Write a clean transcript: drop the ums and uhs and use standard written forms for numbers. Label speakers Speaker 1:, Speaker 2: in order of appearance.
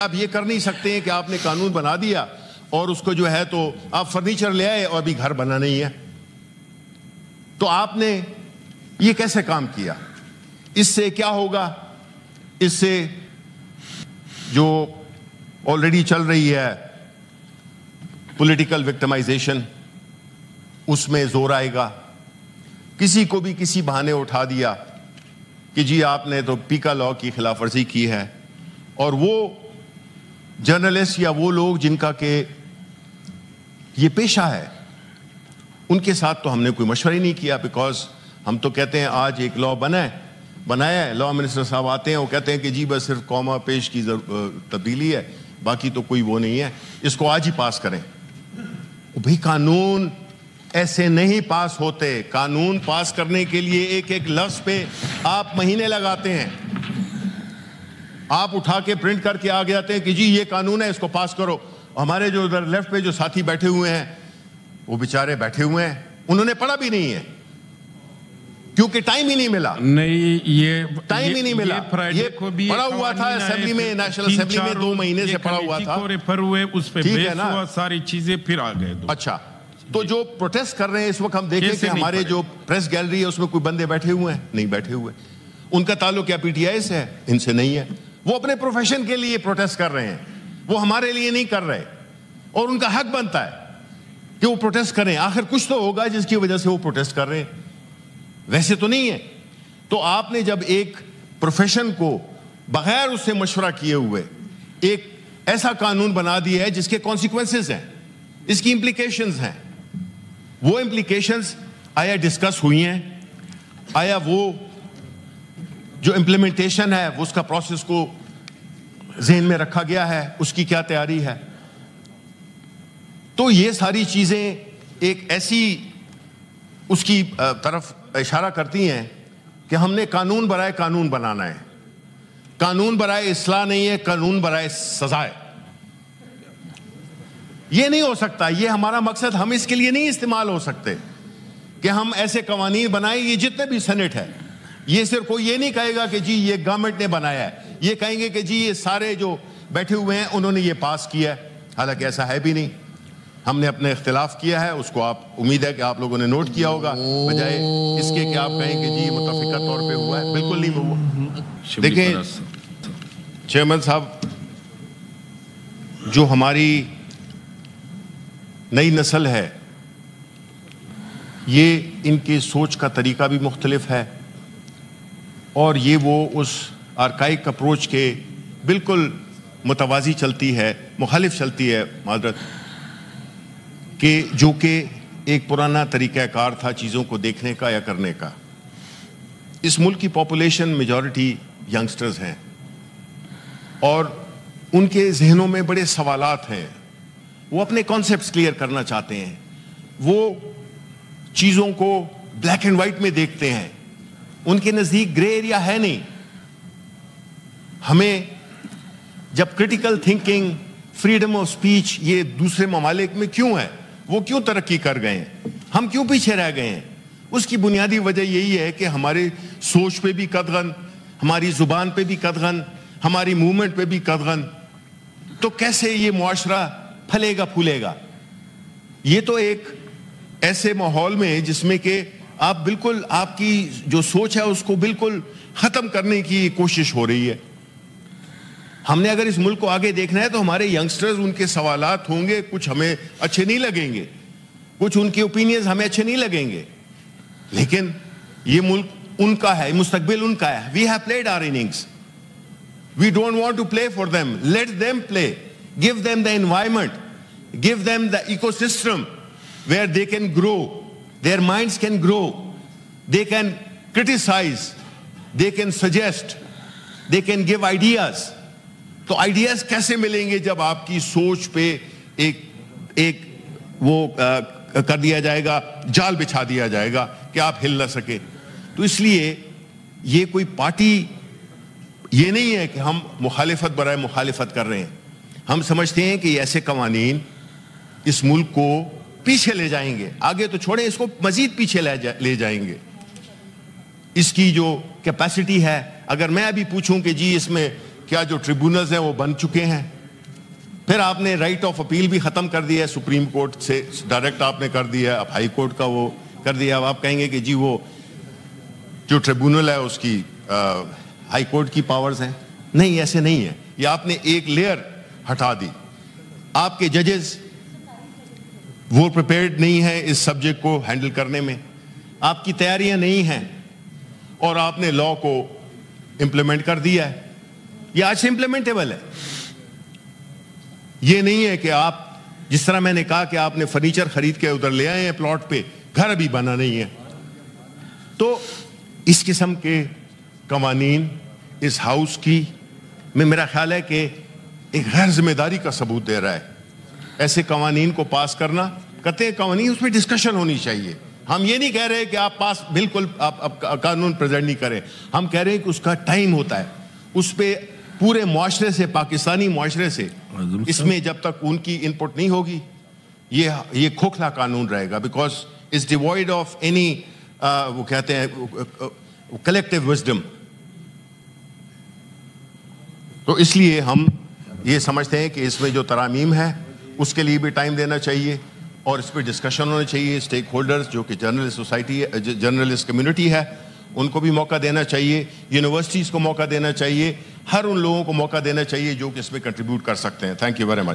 Speaker 1: آپ یہ کر نہیں سکتے ہیں کہ آپ نے قانون بنا دیا اور اس کو جو ہے تو آپ فرنیچر لے آئے اور ابھی گھر بنا نہیں ہے. تو آپ نے یہ کیسے کام کیا؟ اس سے کیا ہوگا؟ اس سے جو آلریڈی چل رہی ہے پولیٹیکل وکٹمائزیشن، اس میں زور آئے گا. کسی کو بھی کسی بہانے اٹھا دیا کہ جی آپ نے تو پیکا لاء کی خلاف ورزی کی ہے، اور وہ جرنلسٹ یا وہ لوگ جن کا کہ یہ پیشہ ہے، ان کے ساتھ تو ہم نے کوئی مشورہ ہی نہیں کیا. بیکاز ہم تو کہتے ہیں آج ایک لاء بنایا ہے، لاء منسٹر صاحب آتے ہیں، وہ کہتے ہیں کہ جی بس صرف کوما پیش کی تبدیلی ہے، باقی تو کوئی وہ نہیں ہے، اس کو آج ہی پاس کریں. بھئی قانون ایسے نہیں پاس ہوتے. قانون پاس کرنے کے لیے ایک ایک لفظ پہ آپ مہینے لگاتے ہیں. آپ اٹھا کے پرنٹ کر کے آ جاتے ہیں کہ جی یہ قانون ہے، اس کو پاس کرو. ہمارے جو ادھر لیفٹ پہ جو ساتھی بیٹھے ہوئے ہیں، وہ بیچارے بیٹھے ہوئے ہیں، انہوں نے پڑھا بھی نہیں ہے کیونکہ ٹائم ہی نہیں ملا.
Speaker 2: نہیں، یہ
Speaker 1: ٹائم ہی نہیں ملا. یہ پڑھا ہوا تھا اسمبلی میں، نیشنل اسمبلی میں 2 مہینے سے پڑھا ہوا تھا.
Speaker 2: ریفر ہوئے، اس پہ بحث ہوا، ساری چیزیں پھر آ گئے.
Speaker 1: اچھا، تو جو پروٹیسٹ کر رہے ہیں اس وقت ہم دیکھیں کہ ہمارے جو پریس گیلری ہے اس میں کوئی بندے بیٹھے ہوئے ہیں؟ نہیں بیٹھے ہوئے. ان کا تعلق کیا پی ٹی آئی سے ہے؟ ان سے نہیں ہے. وہ اپنے پروفیشن کے لیے پروٹیسٹ کر رہے ہیں، وہ ہمارے لیے نہیں کر رہے، اور ان کا حق بنتا ہے کہ وہ پروٹیسٹ کریں. آخر کچھ تو ہوگا جس کی وجہ سے وہ پروٹیسٹ کر رہے ہیں، ویسے تو نہیں ہے. تو آپ نے جب ایک پروفیشن کو بغیر اس سے مشورہ کیے ہوئے ایک ایسا قانون بنا دیا ہے جس کے کانسیکوینسز ہیں، اس کی امپلیکیشنز ہیں، وہ امپلیکیشنز آیا ڈسکس ہوئی ہیں؟ آیا وہ جو امپلیمنٹیشن ہے اس کا پروسیس کو ذہن میں رکھا گیا ہے؟ اس کی کیا تیاری ہے؟ تو یہ ساری چیزیں ایک ایسی اس کی طرف اشارہ کرتی ہیں کہ ہم نے قانون برائے قانون بنانا ہے. قانون برائے اصلاح نہیں ہے، قانون برائے سزا ہے. یہ نہیں ہو سکتا. یہ ہمارا مقصد، ہم اس کے لیے نہیں استعمال ہو سکتے کہ ہم ایسے قوانین بنائیں. یہ جتنے بھی سینٹ ہے، یہ صرف کوئی یہ نہیں کہے گا کہ جی یہ گورنمنٹ نے بنایا ہے. یہ کہیں گے کہ جی یہ سارے جو بیٹھے ہوئے ہیں انہوں نے یہ پاس کیا ہے. حالانکہ ایسا ہے بھی نہیں. ہم نے اپنے اختلاف کیا ہے، اس کو آپ امید ہے کہ آپ لوگوں نے نوٹ کیا ہوگا، بجائے اس کے کہ آپ کہیں کہ جی متفقہ طور پہ ہوا ہے. بالکل نہیں ہوا. دیکھیں چیئرمین صاحب، جو ہماری نئی نسل ہے، یہ ان کی سوچ کا طریقہ بھی مختلف ہے، اور یہ وہ اس آرکائک اپروچ کے بالکل متوازی چلتی ہے، مخالف چلتی ہے، معذرت، کہ جو کہ ایک پرانا طریقہ کار تھا چیزوں کو دیکھنے کا یا کرنے کا. اس ملک کی پاپولیشن میجورٹی ینگسٹرز ہیں، اور ان کے ذہنوں میں بڑے سوالات ہیں. وہ اپنے کانسیپٹس کلیئر کرنا چاہتے ہیں. وہ چیزوں کو بلیک اینڈ وائٹ میں دیکھتے ہیں. ان کے نزدیک گرے ایریا ہے نہیں. ہمیں جب critical thinking, freedom of speech یہ دوسرے ممالک میں کیوں ہے، وہ کیوں ترقی کر گئے ہیں، ہم کیوں پیچھے رہ گئے ہیں، اس کی بنیادی وجہ یہی ہے کہ ہمارے سوچ پہ بھی قدغن، ہماری زبان پہ بھی قدغن، ہماری موومنٹ پہ بھی قدغن. تو کیسے یہ معاشرہ پھلے گا پھولے گا؟ یہ تو ایک ایسے ماحول میں جس میں کہ آپ بالکل آپ کی جو سوچ ہے اس کو بالکل ختم کرنے کی کوشش ہو رہی ہے. ہم نے اگر اس ملک کو آگے دیکھنا ہے تو ہمارے ینگسٹرز، ان کے سوالات ہوں گے، کچھ ہمیں اچھے نہیں لگیں گے، کچھ ان کے اوپینینز ہمیں اچھے نہیں لگیں گے، لیکن یہ ملک ان کا ہے، مستقبل ان کا ہے. We have played our innings. We don't want to play for them. Let them play. Give them the environment. Give them the ecosystem where they can grow. Their minds can grow. They can criticize. They can suggest. They can give ideas. تو ideas کیسے ملیں گے جب آپ کی سوچ پہ ایک وہ کر دیا جائے گا، جال بچھا دیا جائے گا کہ آپ ہل نہ سکے. تو اس لیے یہ کوئی پارٹی یہ نہیں ہے کہ ہم مخالفت برائے مخالفت کر رہے ہیں. ہم سمجھتے ہیں کہ ایسے قوانین اس ملک کو پیچھے لے جائیں گے. آگے تو چھوڑیں، اس کو مزید پیچھے لے جائیں گے. اس کی جو کیپیسٹی ہے، اگر میں ابھی پوچھوں کہ جی اس میں کیا جو ٹریبونلز ہیں وہ بن چکے ہیں. پھر آپ نے رائٹ آف اپیل بھی ختم کر دیا ہے, سپریم کورٹ سے ڈائریکٹ آپ نے کر دیا ہے, اب ہائی کورٹ کا وہ کر دیا. اب آپ کہیں گے کہ جی وہ جو ٹریبونل ہے اس کی ہائی کورٹ کی پاورز ہیں. نہیں, ایسے نہیں ہے. یہ آپ نے ایک لیئر ہٹا دی. آپ کے ججز وہ پریپیئرڈ نہیں ہیں اس سبجیکٹ کو ہینڈل کرنے میں, آپ کی تیاریاں نہیں ہیں, اور آپ نے لا کو امپلیمنٹ کر دیا ہے. یہ آج سے امپلیمنٹیبل ہے. یہ نہیں ہے کہ آپ جس طرح میں نے کہا کہ آپ نے فرنیچر خرید کے ادھر لے آئے ہیں پلاٹ پہ, گھر ابھی بنا نہیں ہے. تو اس قسم کے قوانین اس ہاؤس کی میں میرا خیال ہے کہ ایک غیر ذمہ داری کا ثبوت دے رہا ہے. ایسے قوانین کو پاس کرنا, کہتے ہیں قوانین اس میں ڈسکشن ہونی چاہیے. ہم یہ نہیں کہہ رہے کہ آپ پاس بالکل آپ قانون پریزنٹ نہیں کریں. ہم کہہ رہے ہیں کہ اس کا ٹائم ہوتا ہے, اس پہ پورے معاشرے سے, پاکستانی معاشرے سے اس میں جب تک ان کی ان پٹ نہیں ہوگی یہ کھوکھلا قانون رہے گا, because it's devoid of any وہ کہتے ہیں کلیکٹیو وزڈم. تو اس لیے ہم یہ سمجھتے ہیں کہ اس میں جو ترامیم ہے اس کے لیے بھی ٹائم دینا چاہیے, اور اس پہ ڈسکشن ہونا چاہیے. اسٹیک ہولڈرز جو کہ جرنلسٹ سوسائٹی ہے, جرنلسٹ کمیونٹی ہے, ان کو بھی موقع دینا چاہیے. یونیورسٹیز کو موقع دینا چاہیے. ہر ان لوگوں کو موقع دینا چاہیے جو کہ اس میں کنٹریبیوٹ کر سکتے ہیں. Thank you very much.